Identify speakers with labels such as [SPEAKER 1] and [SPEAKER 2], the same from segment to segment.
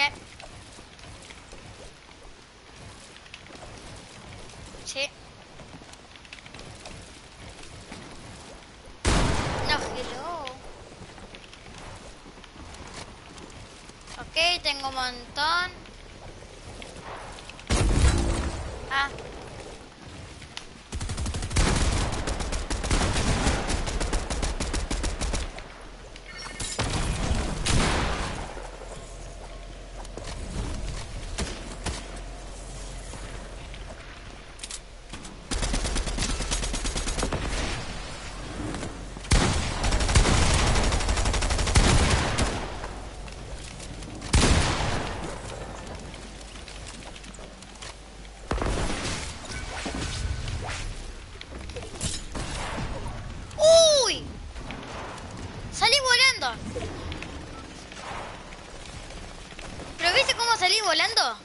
[SPEAKER 1] ¿Qué? Sí. No giló. Ok, tengo un montón. Ah. ¡Uy! Salí volando. ¿Pero viste cómo salí volando?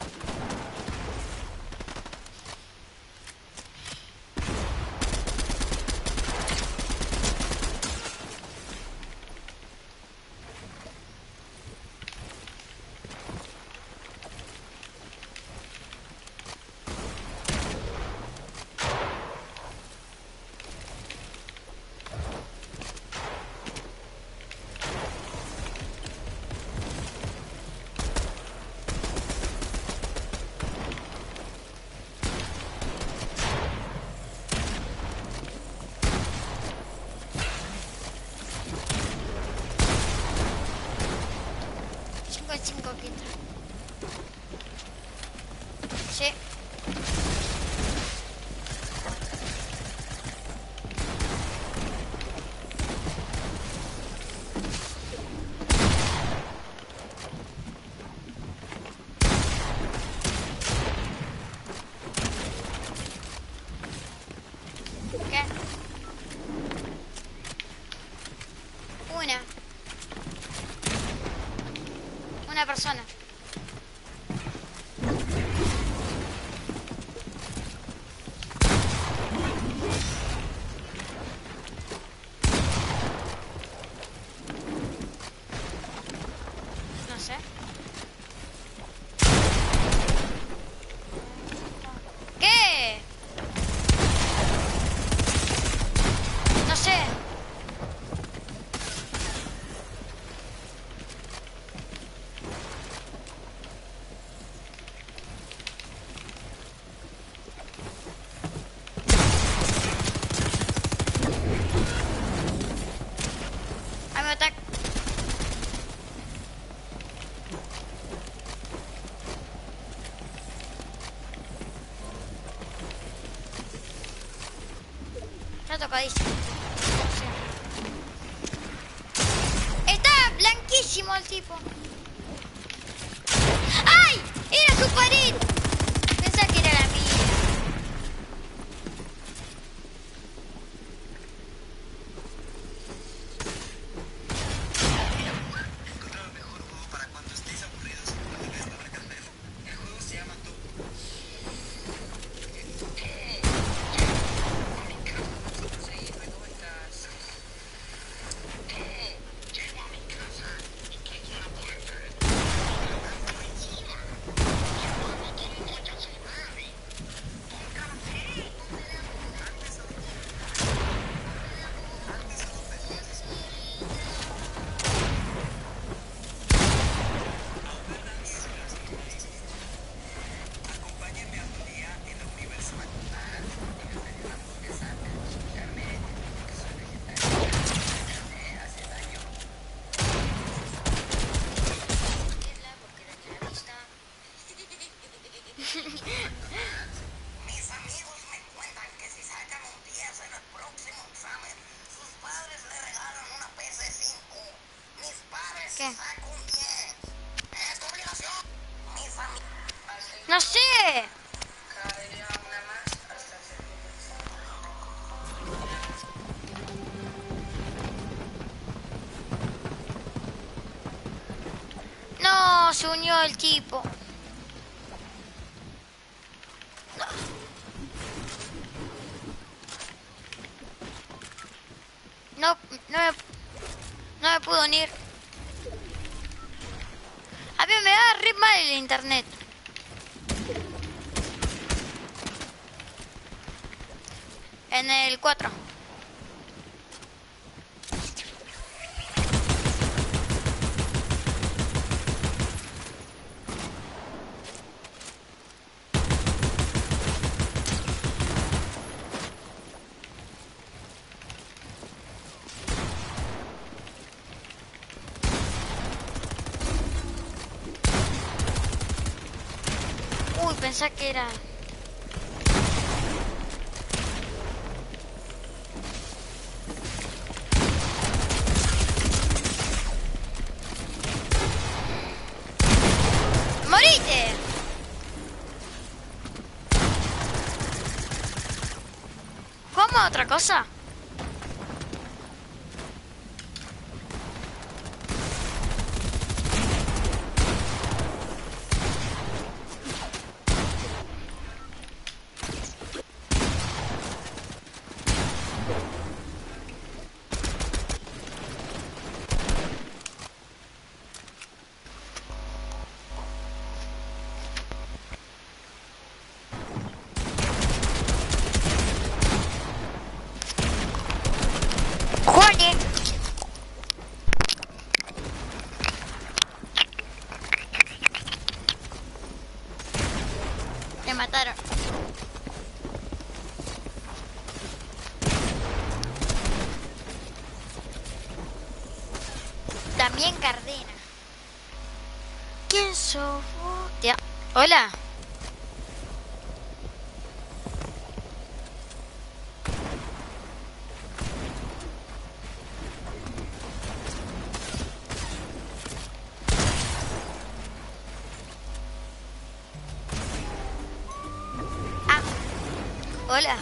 [SPEAKER 1] Cinco quita. Sí. ¿Qué? Una persona. No sé. ¿Qué? No sé. Ahí me ataca. Está tocadísimo. Sí. Está blanquísimo el tipo. ¡Ay! ¡Era su pared! Pensaba que era la mía.
[SPEAKER 2] Mis amigos me cuentan que si sacan un 10 en el próximo examen, sus padres le regalan una PS5. Mis padres
[SPEAKER 1] ¿Qué?
[SPEAKER 2] sacan un 10. Es tu obligación. Mis amigos.
[SPEAKER 1] No sé.
[SPEAKER 2] Cada día una más hasta ser
[SPEAKER 1] No, se unió el tipo. No, no me pudo unir. A mí me da re mal el internet. En el 4. Uy, pensé que era... ¡Morite! ¿Cómo otra cosa? Juani. Me mataron. También Cardena. ¿Quién sos vos? Tía. Hola. Ah. Hola.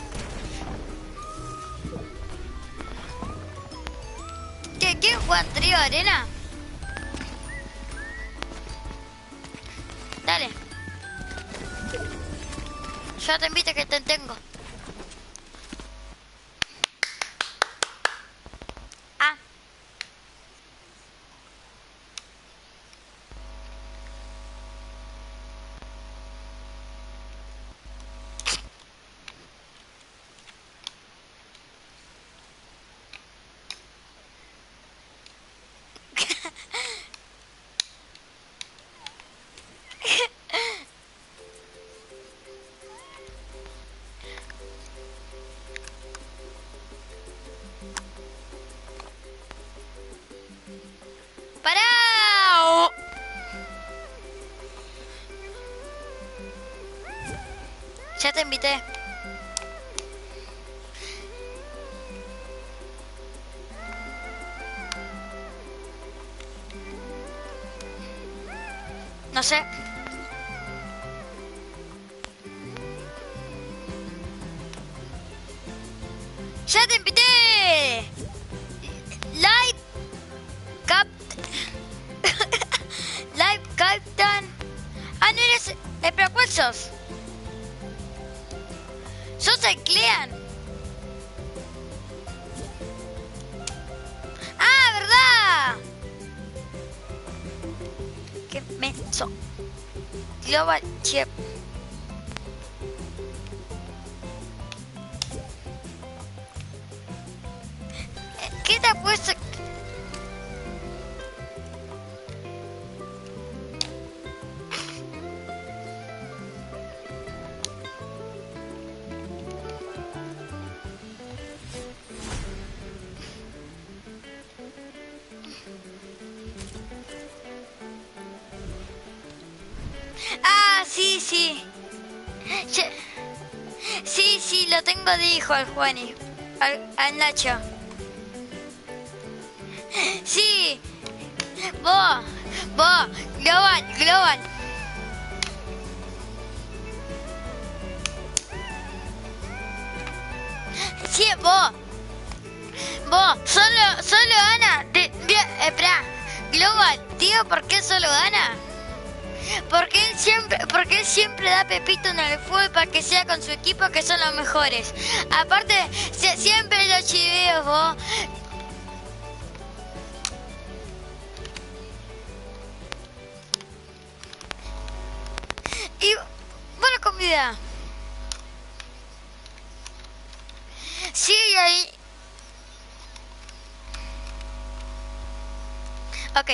[SPEAKER 1] ¿Qué juega trío arena? Dale. Yo te invito que te tengo. Ah. ¡Pará! Ya te invité. No sé. ¡Ya te invité! Live Cap... Live Captain... Ah, no eres... ¿Pero cuál sos? ¿Sos el Clean? ¡Ah, verdad! ¡Qué menso! Global Chip. ¿Qué te ha puesto? Ah, sí, sí. Sí, sí, lo tengo de hijo al Juani. Al Nacho. Sí. Vos, Global. Sí, vos, solo Ana. Espera, Global, tío, ¿por qué solo Ana? Porque él siempre da pepito en el fútbol para que sea con su equipo, que son los mejores. Aparte, siempre lo chiveo, vos. vida. Sí, ahí. Ok.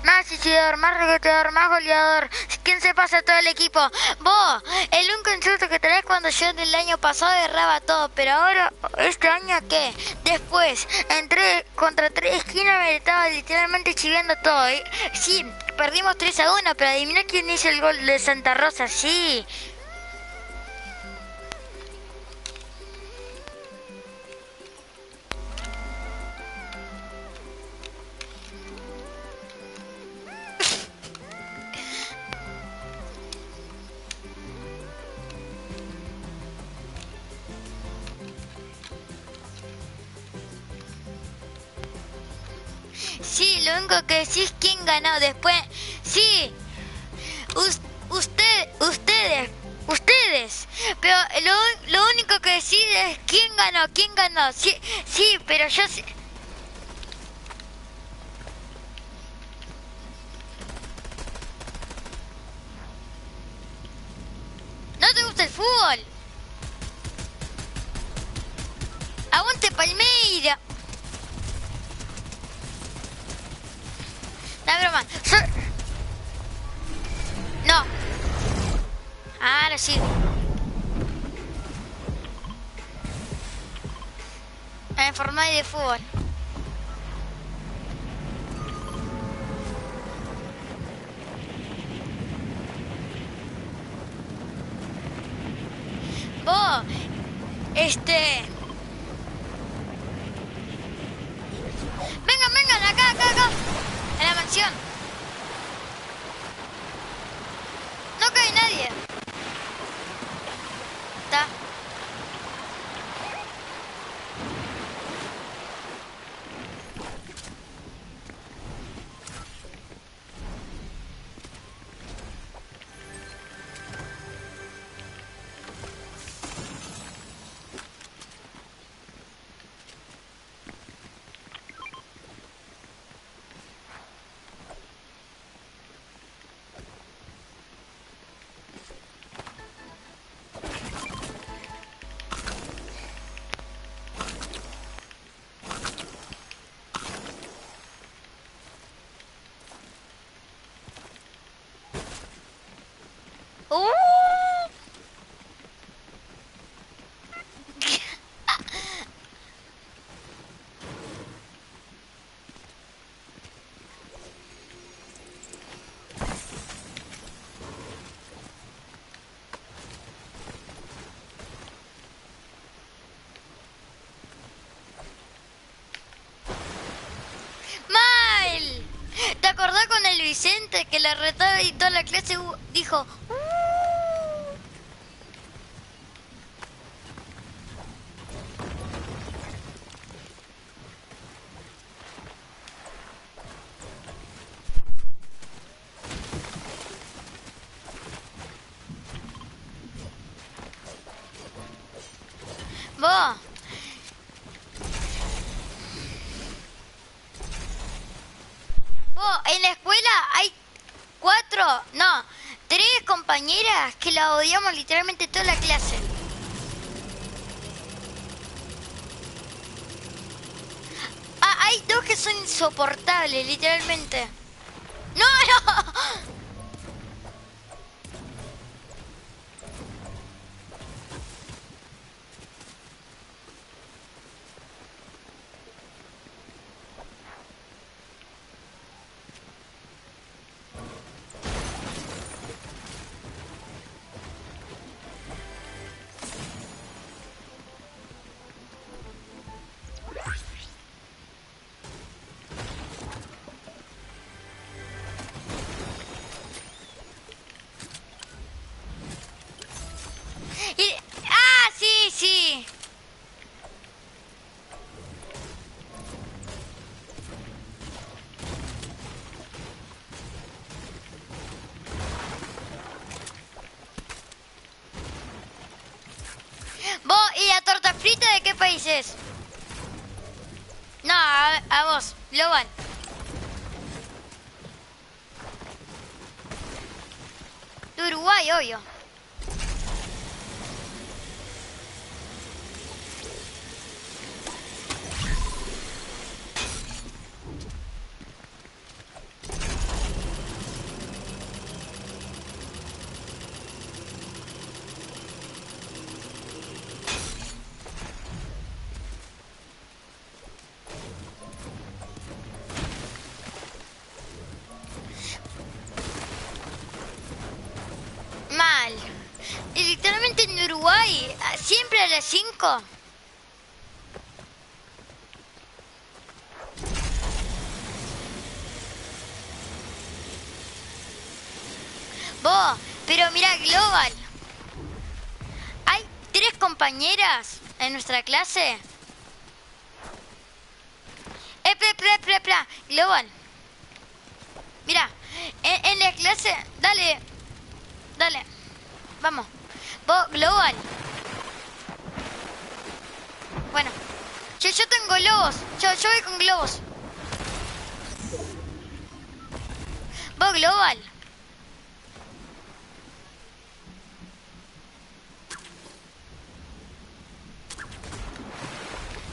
[SPEAKER 1] Más iniciador, más regateador, más goleador. ¿Quién se pasa todo el equipo? Vos, el único insulto que tenés cuando yo del año pasado erraba todo, pero ahora, ¿este año qué? Después, entré contra 3 esquinas, me estaba literalmente chiviando todo. Sí, perdimos 3-1, pero adivina quién hizo el gol de Santa Rosa, sí. Sí, lo único que decís es quién ganó después. Sí, ustedes. Pero lo único que decís es quién ganó, quién ganó. Sí, sí, pero yo sí. ¿No te gusta el fútbol? Aguante Palmeira. No, broma. No. Ahora sí. En forma de fútbol. Vos, vengan, acá. En la mansión. No cae nadie. Está. ¡Mal! ¿Te acordás con el Vicente que le retaba y toda la clase dijo? Vos. Vos, en la escuela hay 3 compañeras que la odiamos literalmente toda la clase. Ah, hay 2 que son insoportables, literalmente. ¡No! ¡Ah, sí, sí! ¿Vos y la torta frita de qué país es? No, a vos, Loban. De Uruguay, obvio. las 5. Vos, pero mira, Global. Hay 3 compañeras en nuestra clase. Espera, Global. Mira, en la clase, dale, vamos. Vos, Global. Bueno, yo tengo globos, yo voy con globos. Vos, Global.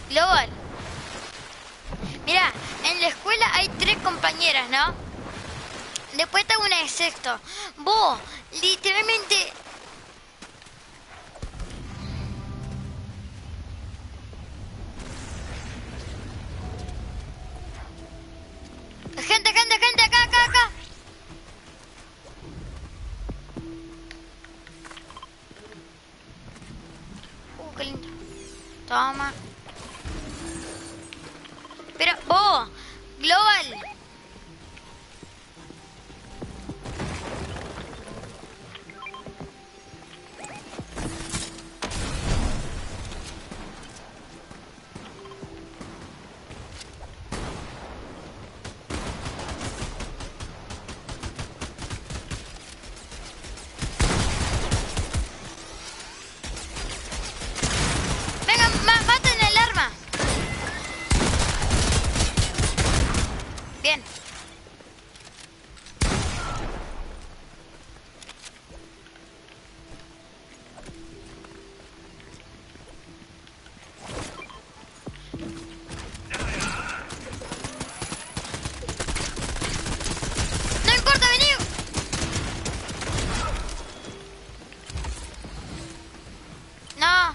[SPEAKER 1] Global. Mira, en la escuela hay 3 compañeras, ¿no? Después tengo una de sexto. Vos, literalmente... Gente, acá. Qué lindo. Toma. Pero, vos, Global. Venga, maten el arma. Bien. No importa, vení. No.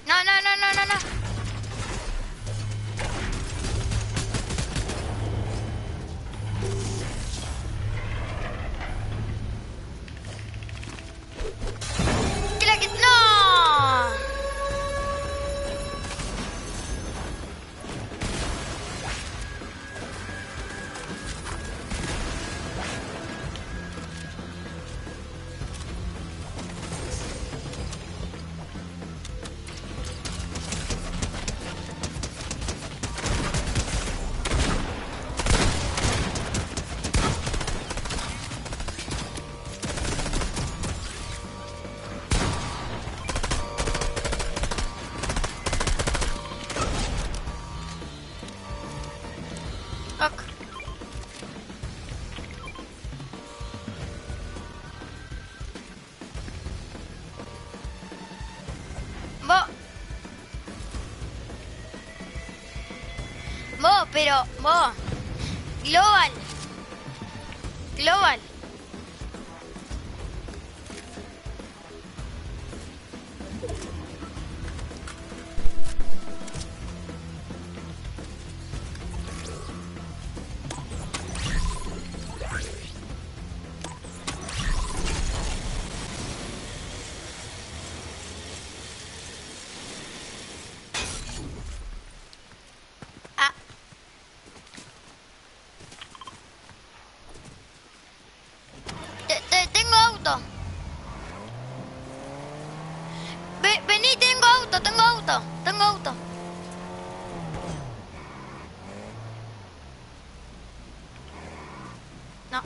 [SPEAKER 1] No. ¡No! Ok. Vos, Global. Ah, tengo auto. Vení, tengo auto. No.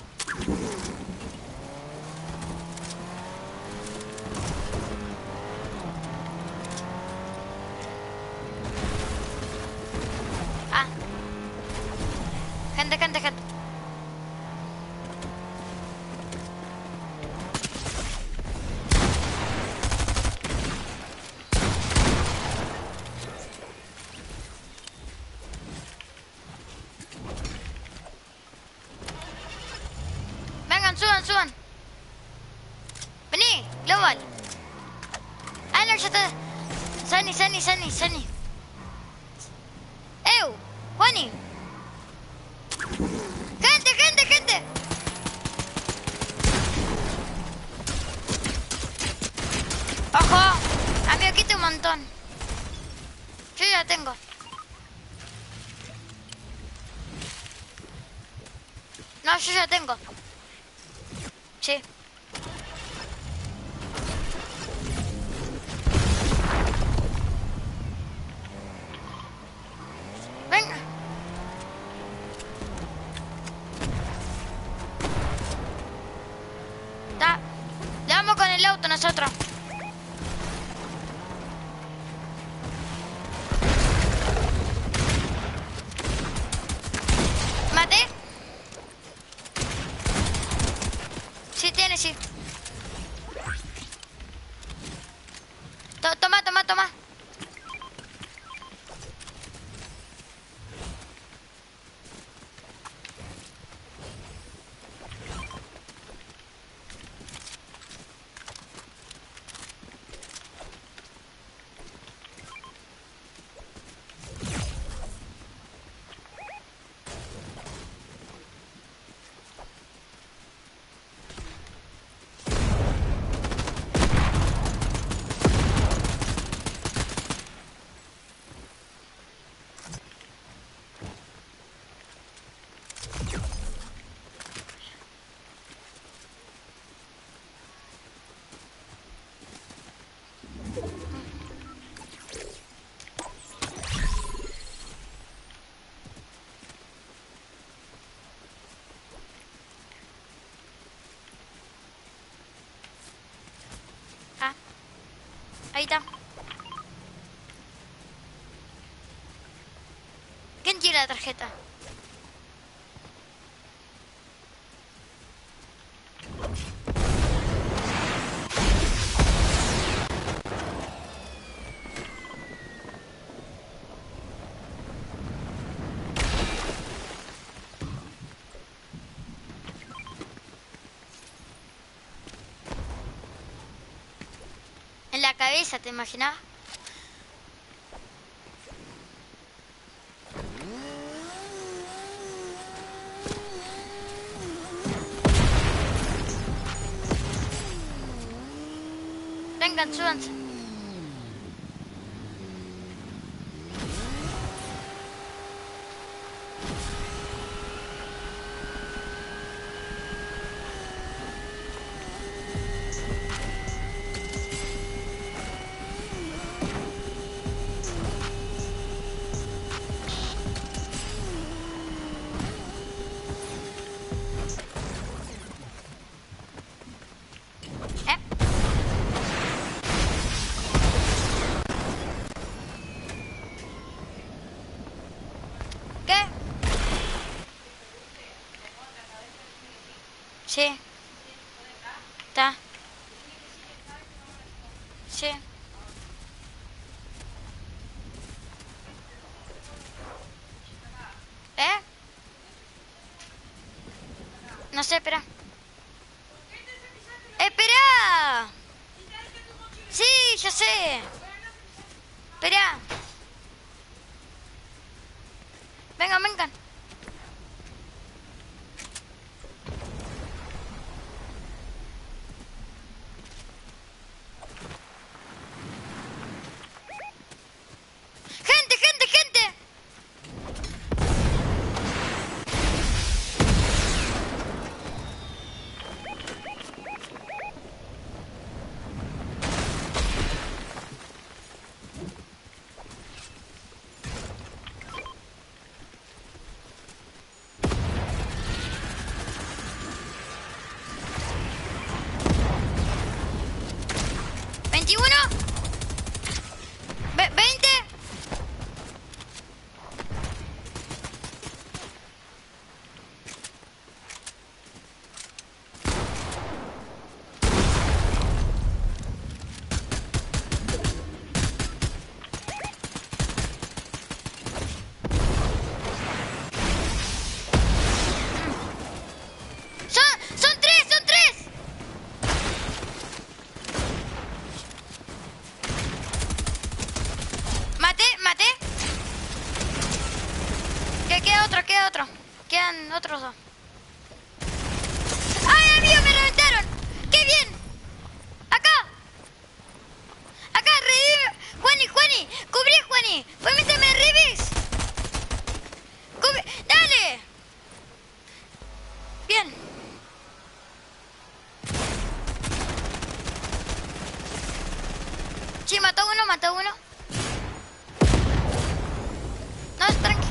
[SPEAKER 1] Ah. Gente. Vengan, suban. Vení, Global. Ah, no, ya está. Sunny. Juani. Gente. la tengo. No, yo ya la tengo. Sí. Venga. Le vamos con el auto nosotros. ¿Maté? Sí, tiene, sí. Toma, toma, toma. Ah, ahí está. ¿Quién tiene la tarjeta? En la cabeza, ¿te imaginas? Vengan, súbanse. ¿Eh? ¿Qué? Sí. Está. Sí. ¿Eh? No sé, espera. ¡Espera! Sí, ya sé. Espera. Vengan, vengan. ¡Gente, gente, gente! ¿21? ¿20? ¡Son tres! ¡Son tres! Maté, maté. Queda otro, queda otro. Quedan otros dos. ¡Ay, amigo, me reventaron! ¡Qué bien! Acá. Acá, revive. Juani, Juani, cubre Cubrí, Juani. Permíteme, revis. Dale. Bien. Sí, mató uno, mató uno. No, tranqui.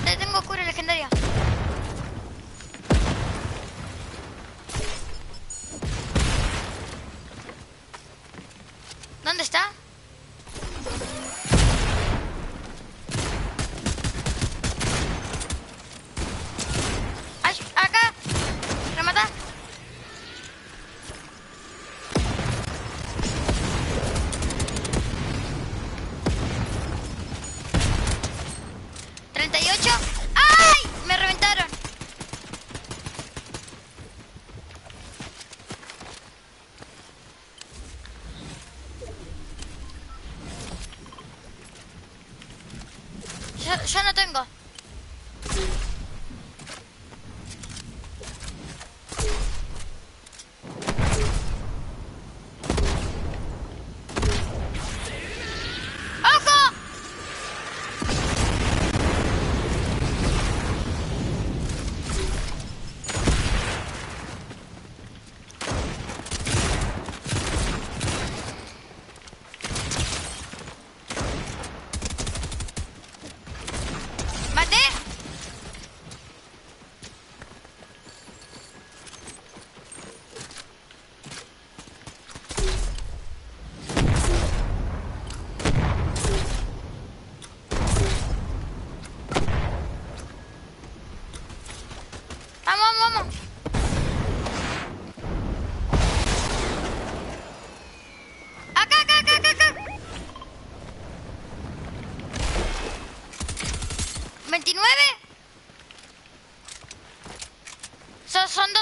[SPEAKER 1] Le tengo cura legendaria. ¿Dónde está? Acá. Remata. ¿38? ¡Ay! Me reventaron. Yo no tengo. ¡Ojo! ¿Maté? Vamos, vamos. Acá, acá, acá, acá, acá. 29.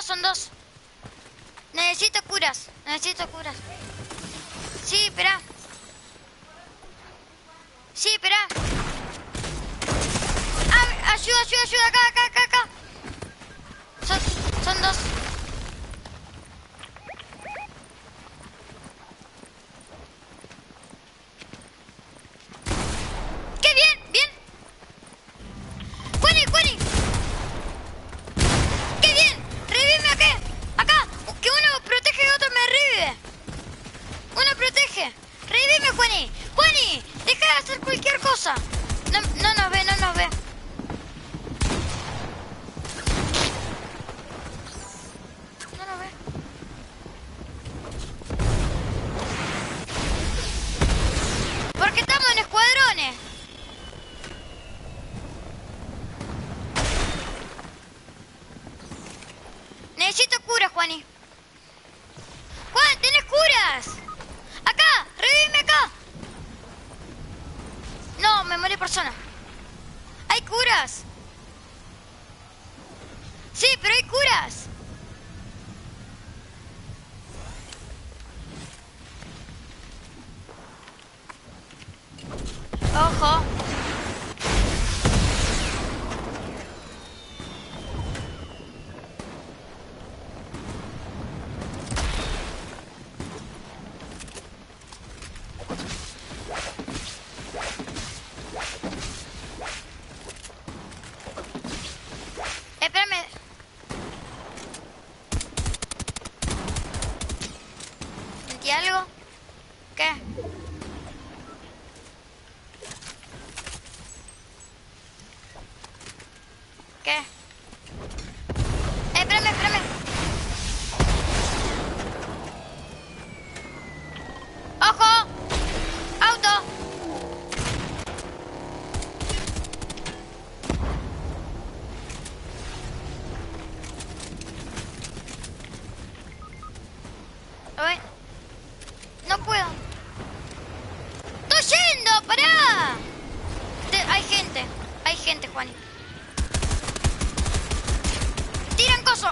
[SPEAKER 1] Son dos. Necesito curas. Sí, espera. Sí, espera. Ah, ayuda, acá. Son dos. ¡Qué bien! ¡Juani! ¡Qué bien! ¡Revíveme acá! Que uno protege y otro me revive. Uno protege. ¡Revíveme, Juani! ¡Juani! ¡Deja de hacer cualquier cosa! No nos ve. Porque estamos en escuadrones. Necesito curas, Juani. Juan, ¿tenés curas? Acá, revíveme acá. No, me morí por zona. ¿Hay curas? Sí, pero hay curas. Ojo. Espérame. ¿Sentí algo? ¿Qué? ¿Qué? Espérame. ¡Ojo! ¡Auto! A ver. No puedo. ¡Estoy yendo! ¡Pará! Hay gente, Juani. ¡Tiran coso!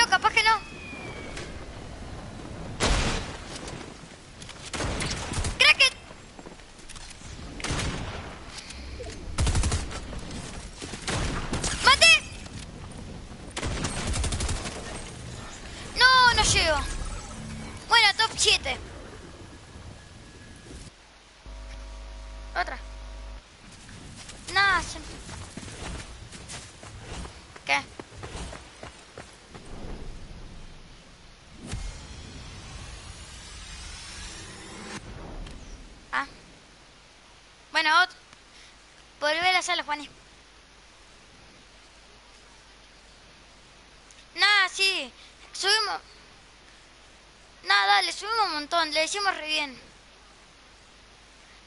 [SPEAKER 1] Capaz que no. ¡Cracket! 7. Otra. No, ¿qué? Ah. Bueno, volver a hacerlo, Juaní. Nada, sí. Subimos. Nada, dale, subimos un montón. Le hicimos re bien.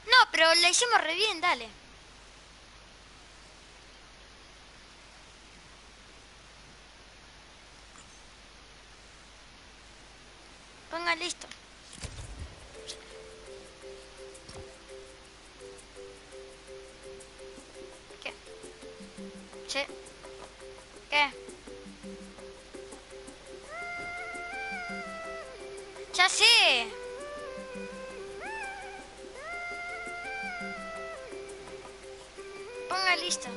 [SPEAKER 1] No, pero le hicimos re bien, dale. Ponga listo. ¿Qué? Sí. ¿Qué? Ya sé. Ponga listo.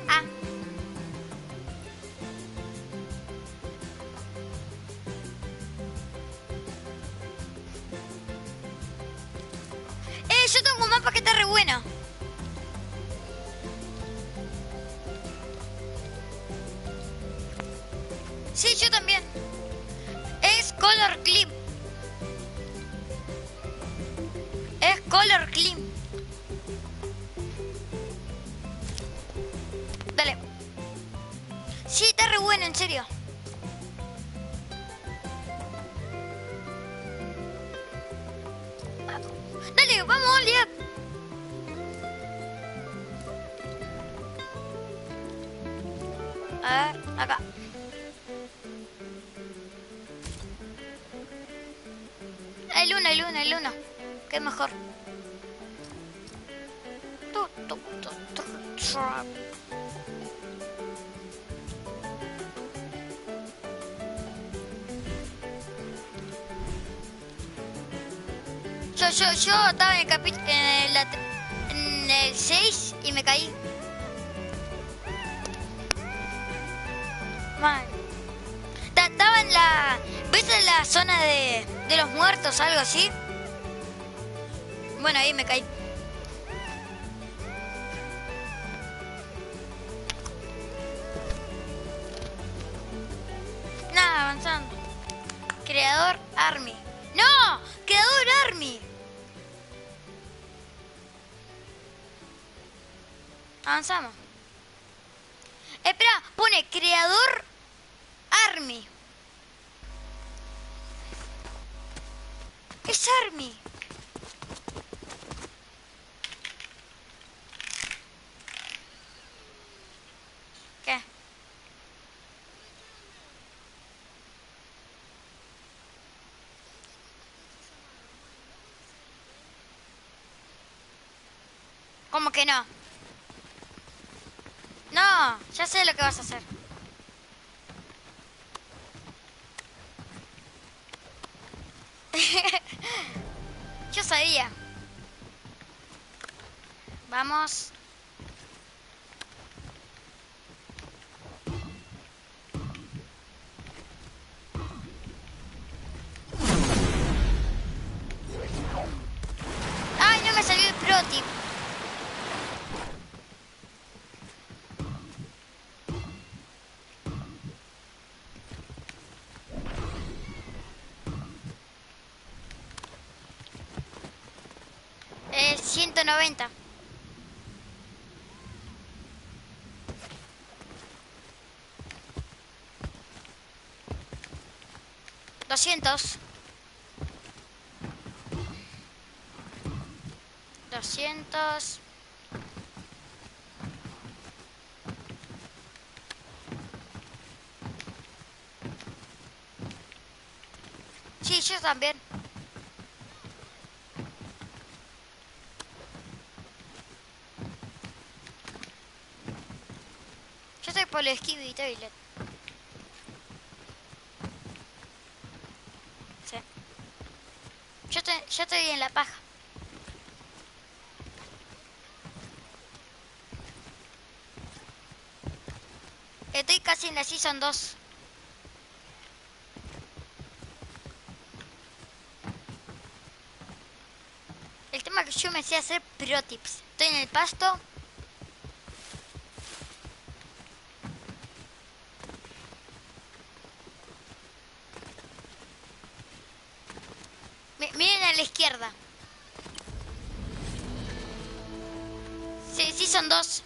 [SPEAKER 1] Ah. Yo tengo un mapa que está re bueno. Sí, yo también. Es Color Clip. Es Color Clip. Dale. Sí, está re bueno, en serio. Dale, vamos, Liap. A ver, acá. El uno. ¿Qué es mejor? Yo estaba en el capítulo en el 6 y me caí. Man. Estaba en la... ¿Viste en la zona de los muertos, algo así? Bueno, ahí me caí. Nada, avanzando. Creador Army. ¡No! ¡Creador Army! Avanzamos. Espera, pone Creador Army. Es Army. ¿Qué? ¿Cómo que no? No, ya sé lo que vas a hacer. Yo sabía. Vamos. Ay, no me salió el pro tip. El 190. 200. 200. Sí, yo también. Yo estoy por el Skibidi Toilet. Sí. Yo estoy en la paja. Estoy casi en la Season 2. El tema es que yo me sé hacer pro tips. Estoy en el pasto. Miren a la izquierda. Sí son dos.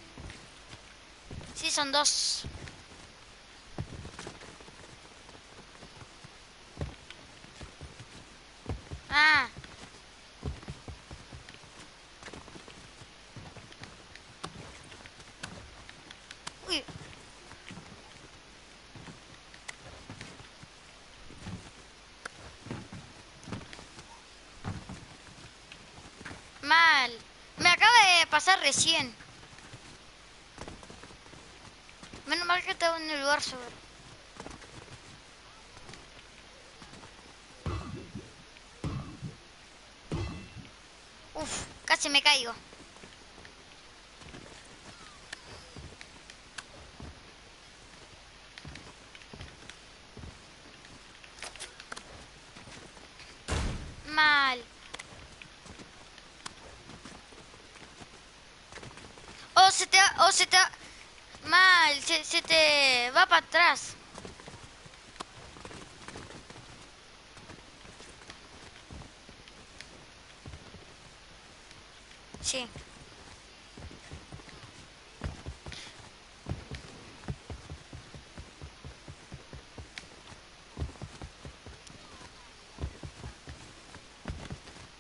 [SPEAKER 1] Sí son dos. Ah. Uy. Mal. Me acaba de pasar recién. Menos mal que estaba en el lugar seguro. Uf, casi me caigo. Mal. O se te mal, se te va para atrás. Sí.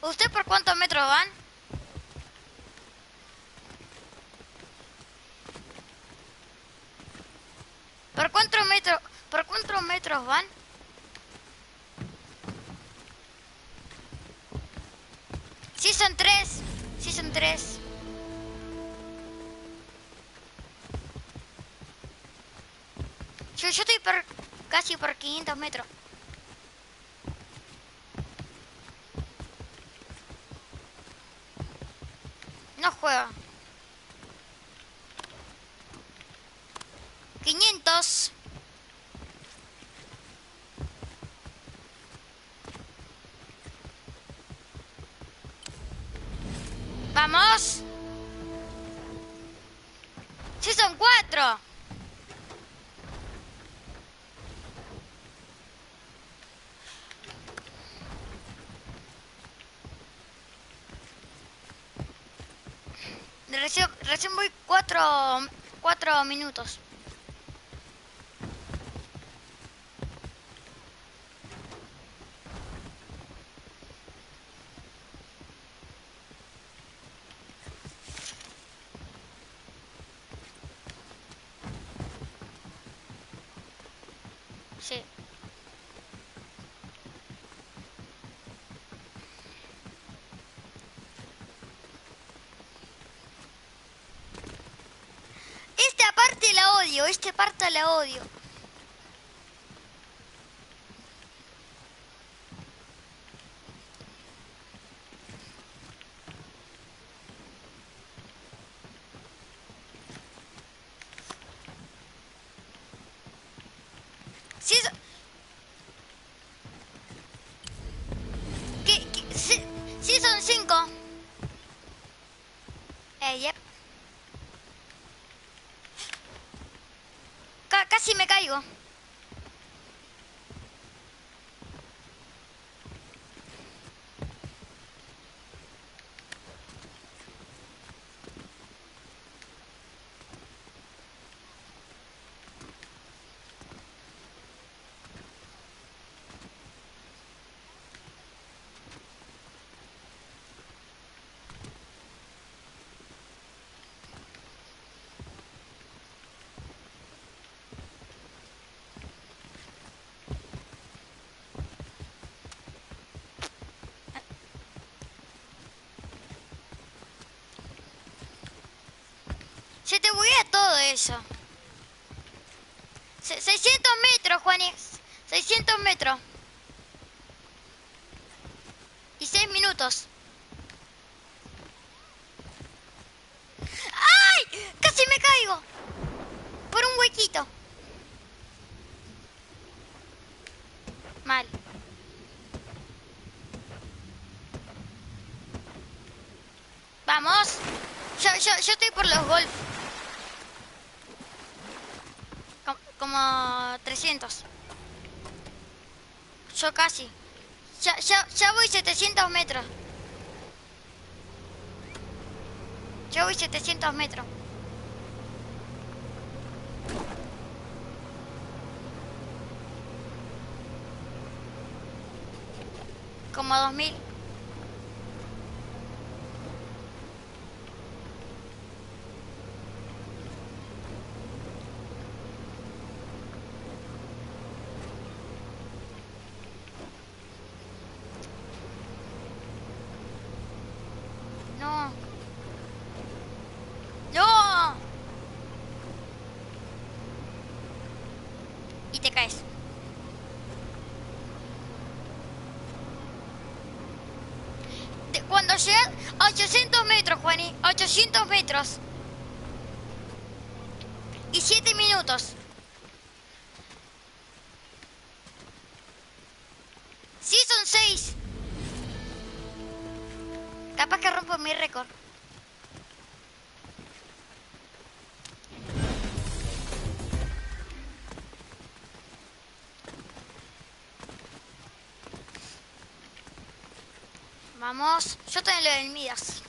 [SPEAKER 1] ¿Usted por cuántos metros van? ¿Por cuántos metros van? Sí son tres. Sí son tres. Yo estoy casi por 500 metros. No juega. 500. Vamos. Sí son cuatro. Recién voy cuatro minutos. Sí. Esta parte la odio, esta parte la odio. Sí, sí son cinco. Yep. Casi me caigo. Se te buguea todo eso. 600 metros, Juanes. 600 metros. Y 6 minutos. ¡Ay! Casi me caigo. Por un huequito. Mal. Vamos. Yo estoy por los golf. Como 300. Yo casi. Ya voy 700 metros. Ya voy 700 metros. Como 2000. No. No. Y te caes. Cuando llegas a 800 metros, Juani, 800 metros. Y 7 minutos. Sí, son 6. Capaz que rompo mi récord. Vamos. Yo tengo lo del Midas.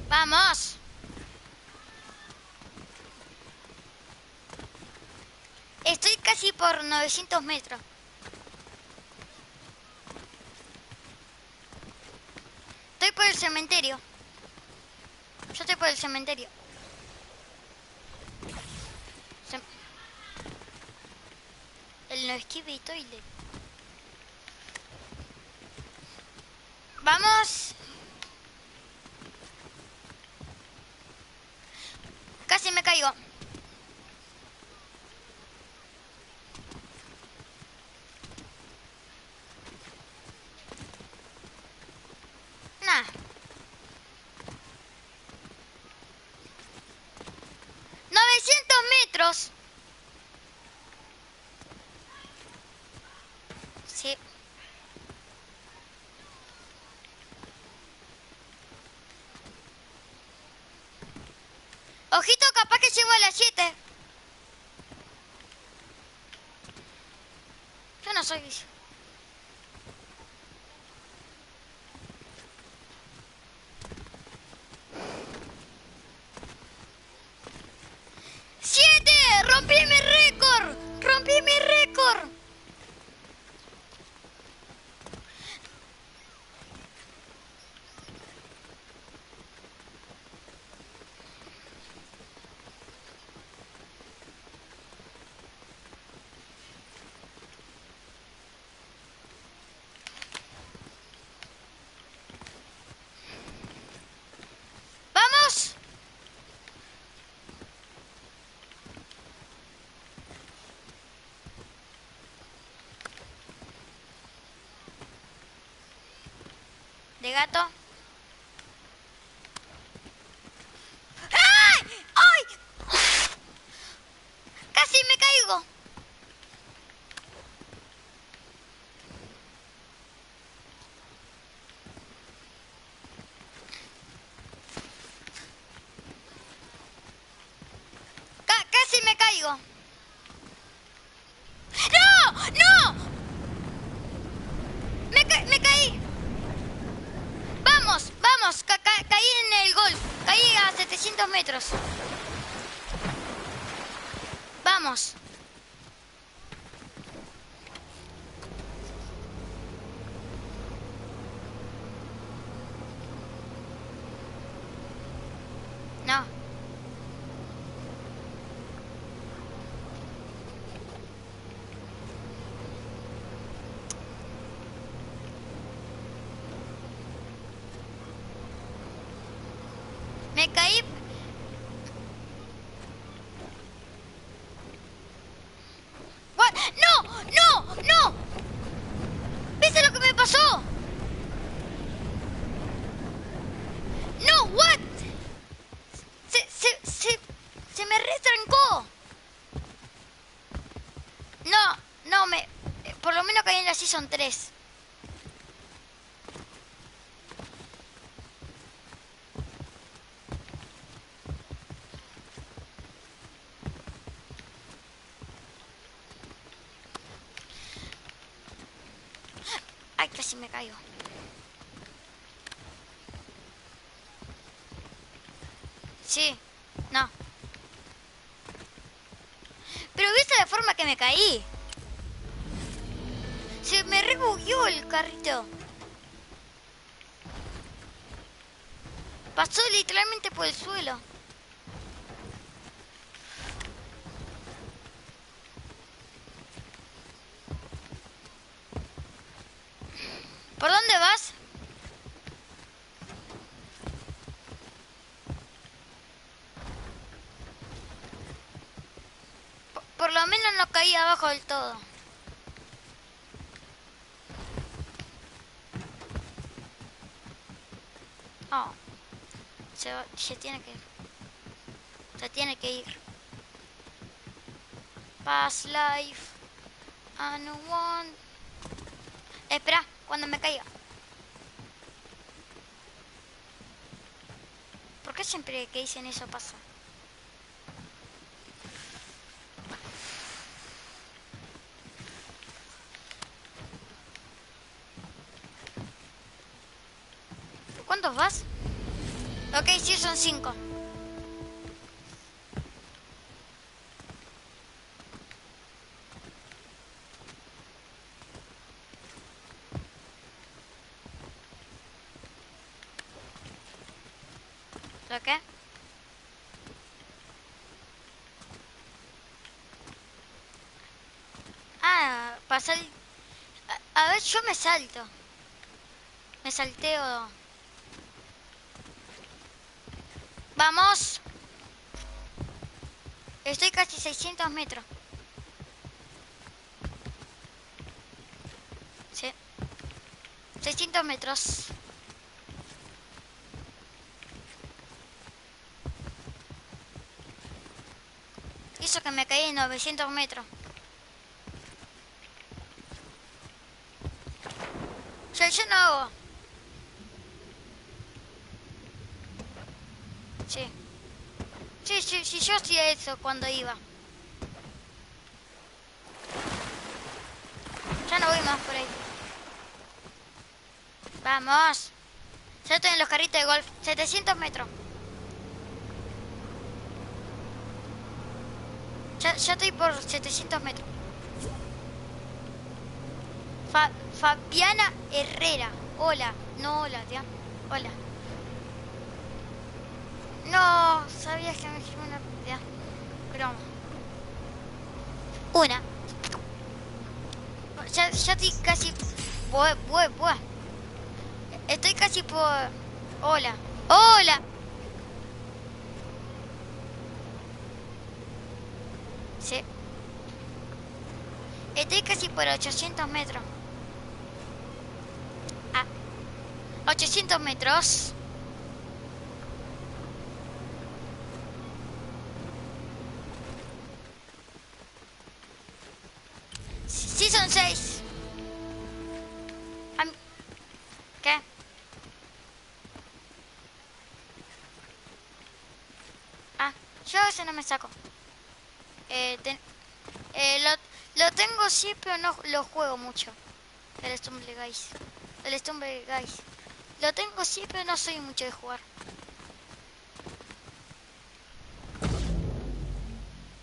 [SPEAKER 1] Vamos. Estoy casi por 900 metros. Estoy por el cementerio. Yo estoy por el cementerio. El no esquive y toilet. Vamos. Casi me caigo. Nah. 900 metros. Sí. Ojito, capaz que llego a las 7. Yo no soy... ¡7! ¡Rompí mi récord! ¡Rompí mi récord! ¡Vamos! De gato. ¡Ay! ¡Ay! Casi me caigo. Casi me caigo. ¡No! ¡No! Me caí. Vamos, vamos. Caí en el golf. Caí a 700 metros. Vamos. No. Me caí. What? ¡No! ¡No! ¡No! ¿Viste lo que me pasó? No, what? Minecraft Season 3. Ay, casi me caigo. Sí, no. Pero viste la forma que me caí. Se me rebugueó el carrito. Pasó literalmente por el suelo. ¿Por dónde vas? Por lo menos no caí abajo del todo. Oh, se tiene que ir. Se tiene que ir. Past life. And one. Espera, cuando me caiga. ¿Por qué siempre que dicen eso pasa? ¿Cuántos vas? Ok, sí, son 5. ¿Lo qué? Ah, pasa el... A ver, yo me salto. Me salteo. ¡Vamos! Estoy casi 600 metros. Sí. 600 metros. Hizo que me caí en 900 metros. Yo no hago. Sí. Sí, yo hacía eso cuando iba. Ya no voy más por ahí. Vamos. Ya estoy en los carritos de golf. 700 metros. Ya estoy por 700 metros. Fabiana Herrera. Hola. No, hola, tía. Hola. No, sabías que me escribió una... Ya. Broma. Una. Ya estoy casi... Buah. Estoy casi por... Hola. Hola. Sí. Estoy casi por 800 metros. Ah, 800 metros. Sí, son 6. ¿Qué? Ah, yo a veces no me saco. Eh, ten- lo tengo sí, pero no lo juego mucho. El Stumble Guys. El Stumble Guys. Lo tengo sí, pero no soy mucho de jugar.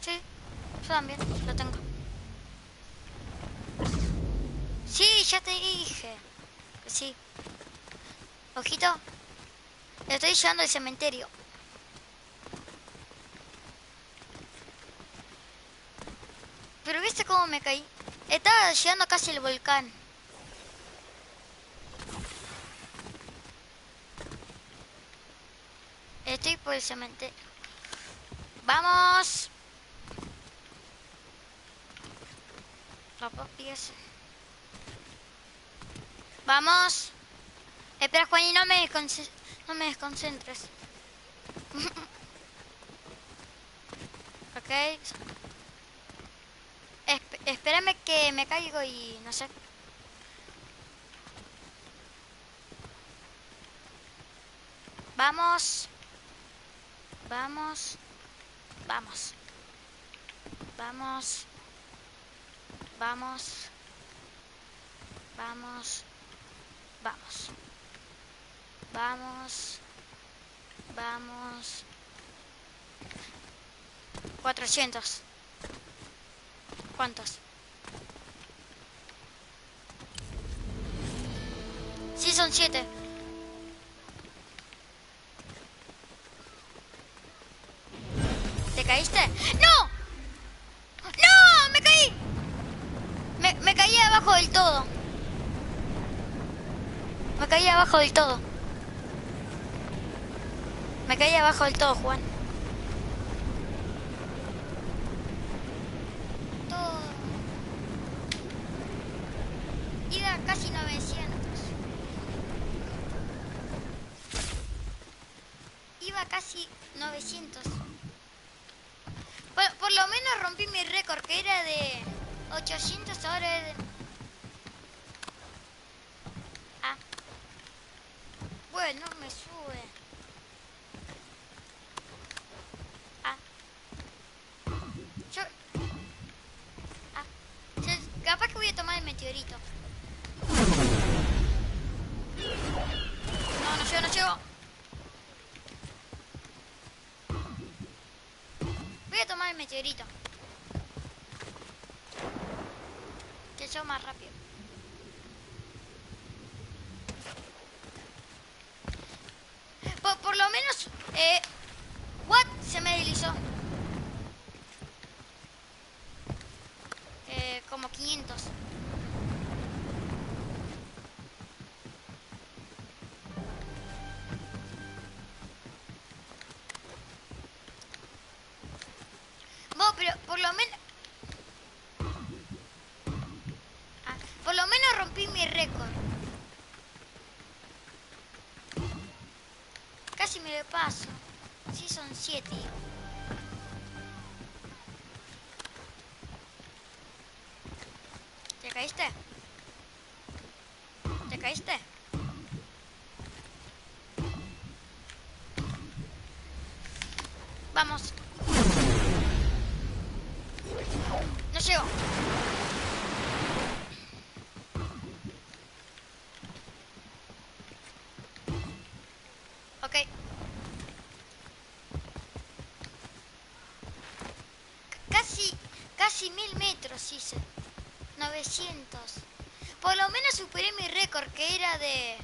[SPEAKER 1] Sí, yo también lo tengo. Sí, ya te dije. Que sí. Ojito. Le estoy llevando al cementerio. Pero ¿viste cómo me caí? Estaba llegando casi al volcán. Estoy por el cementerio. ¡Vamos! ¡Vamos! Espera, Juan, y no me desconcentres. Ok. Espérame que me caigo y no sé. Vamos. Vamos. Vamos. Vamos. Vamos. Vamos. Vamos. Vamos. Vamos. 400. ¿Cuántos? Sí, son 7. ¿Te caíste? ¡No! ¡No! ¡Me caí! Me caí abajo del todo. Me caí abajo del todo. Me caí abajo del todo, Juan. Todo. Iba casi 900. Iba casi 900. Por lo menos rompí mi récord, que era de 800, ahora es de... Ah. Bueno, me sube. Ah. Yo... Ah. Capaz que voy a tomar el meteorito. No, no llego, no llego. Voy a tomar el meteorito. Que yo más rápido. Por lo menos... What? Se me deslizó. Como 500. Pero por lo menos... Ah, por lo menos rompí mi récord. Casi me lo paso. Sí, son 7. ¿Te caíste? ¿Te caíste? Vamos. No llego. Ok. Casi 1000 metros hice. 900. Por lo menos superé mi récord, que era de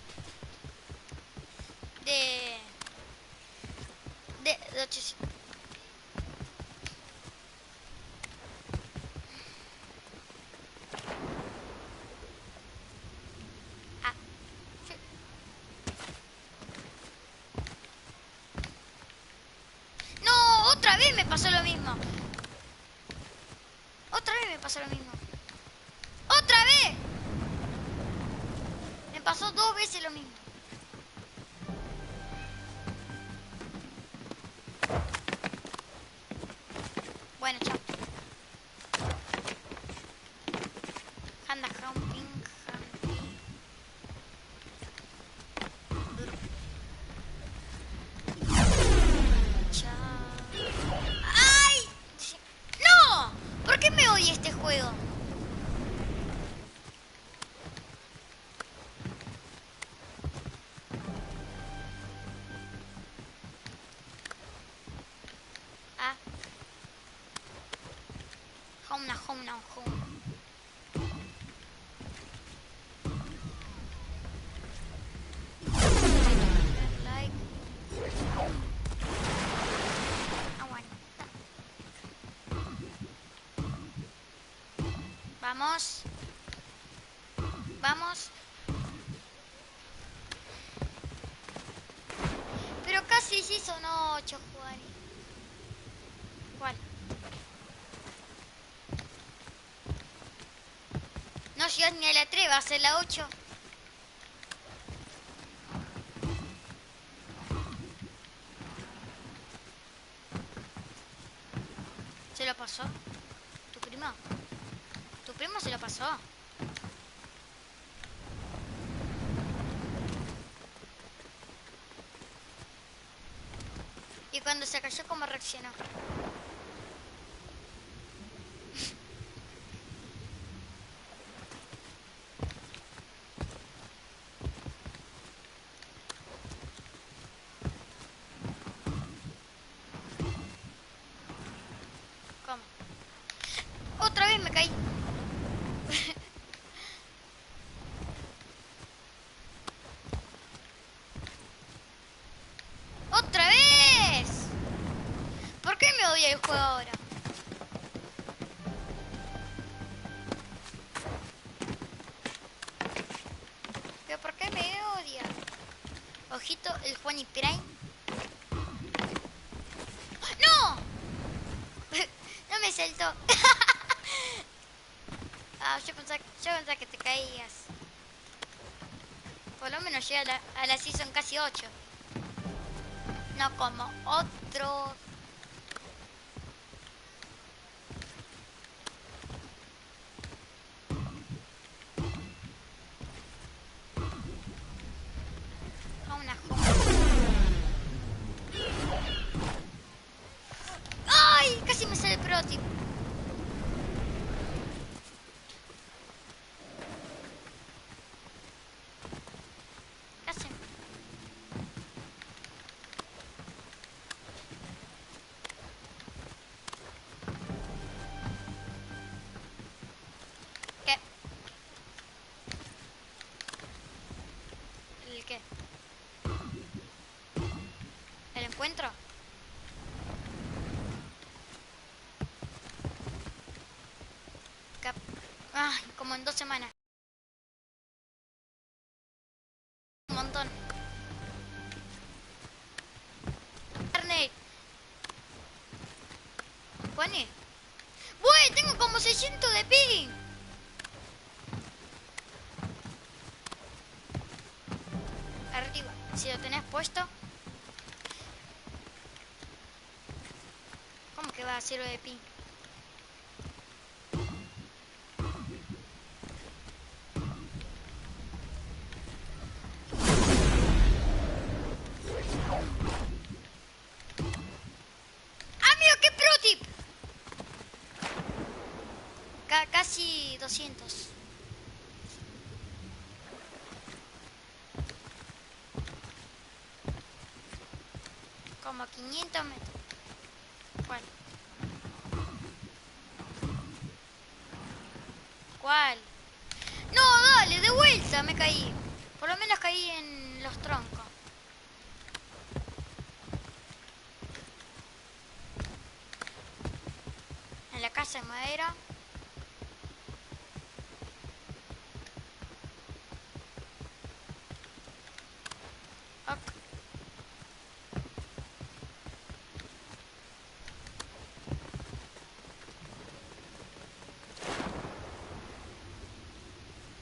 [SPEAKER 1] 800. Ah. No, otra vez me pasó lo mismo. Otra vez me pasó lo mismo. ¡Otra vez! Me pasó 2 veces lo mismo. Bueno, chao. Anda, jumping. Chao. ¡Ay! ¡No! ¿Por qué me odia este juego? Ah. Home now, home now, home. Like. Aguanta. Vamos. Vamos. Pero casi sí son 8, Juan. ¿Cuál? No llegas ni a la 3, va a ser la 8. ¿Se lo pasó? ¿Tu primo? ¿Tu primo se lo pasó? cuando se cayó, ¿cómo reaccionó? ¿Cómo? Otra vez me caí. ¡Otra vez! ¿Por qué me odia el juego ahora? ¿Pero por qué me odia? Ojito, el Juan y Prime. ¡No! No me saltó. Ah, yo pensaba que te caías. Por lo menos llega a la season casi 8. No como otro. A una joma. ¡Ay! Casi me sale el pro tip. Casi. ¿Qué? ¿El qué? ¿El encuentro? Ay, como en 2 semanas. Un montón. Internet. Pone. ¡Güey! Tengo como 600 de ping. Arriba. Si lo tenés puesto. ¿Cómo que va a 0 de ping? ¡Amigo, qué pro tip! Casi 200. Como 500 metros. Bueno. ¿Cuál? No, dale, de vuelta me caí. Por lo menos caí en los troncos. En la casa de madera. Ok.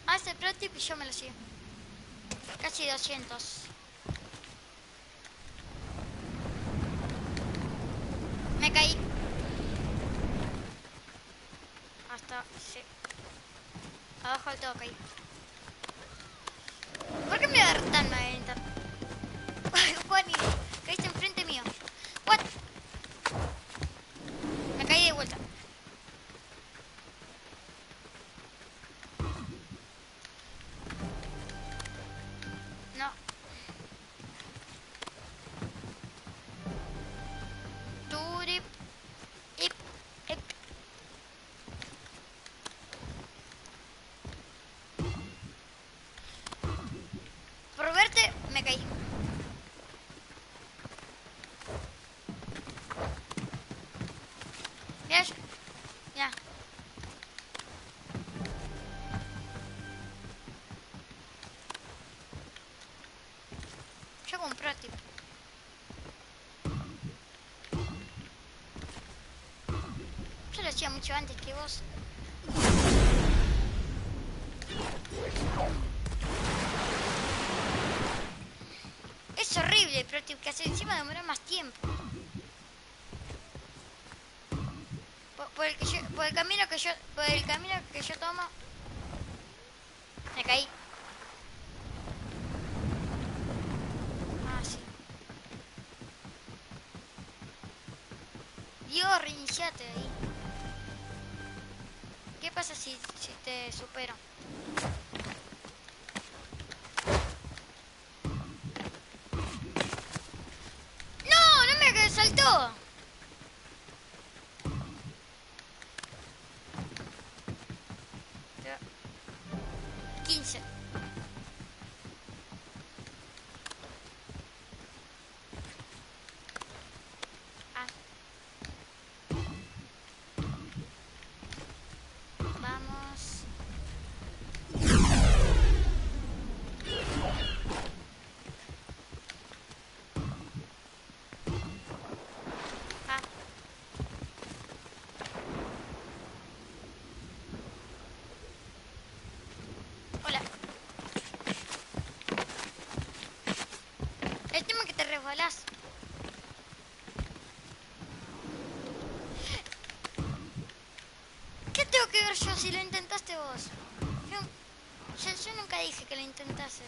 [SPEAKER 1] Hace pro tip y yo me lo sigo. Casi 200. Me caí. Hasta... sí. Abajo del todo caí. ¿Por qué me da tan lenta? Juani, caíste enfrente mío. What? Me caí de vuelta. No. Turip. Ip. Ip. Por verte, me caí. Mira, ya. Yo compré, tipo. Yo lo hacía mucho antes que vos. Es horrible, pero tipo, que hacer encima demora más tiempo. Por el camino que yo tomo, me caí. Ah, sí. Dios, reiniciate ahí. ¿Qué pasa si te supero? ¡No! ¡No me saltó! Ya. 15. Ah. Vamos. Ah. Hola. El tema es que te resbalás. ¿Qué tengo que ver yo si lo intentaste vos? Yo nunca dije que lo intentases.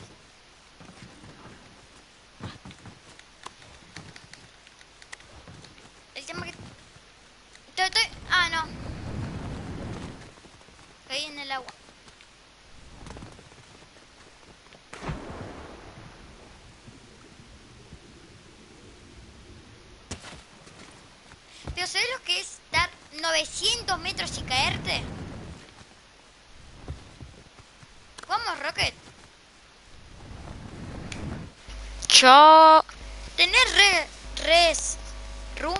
[SPEAKER 1] El tema que... Ah, no. Caí en el agua. Pero ¿sabes lo que es dar 900 metros y caerte? Vamos, Rocket. Yo... ¿Tenés res room?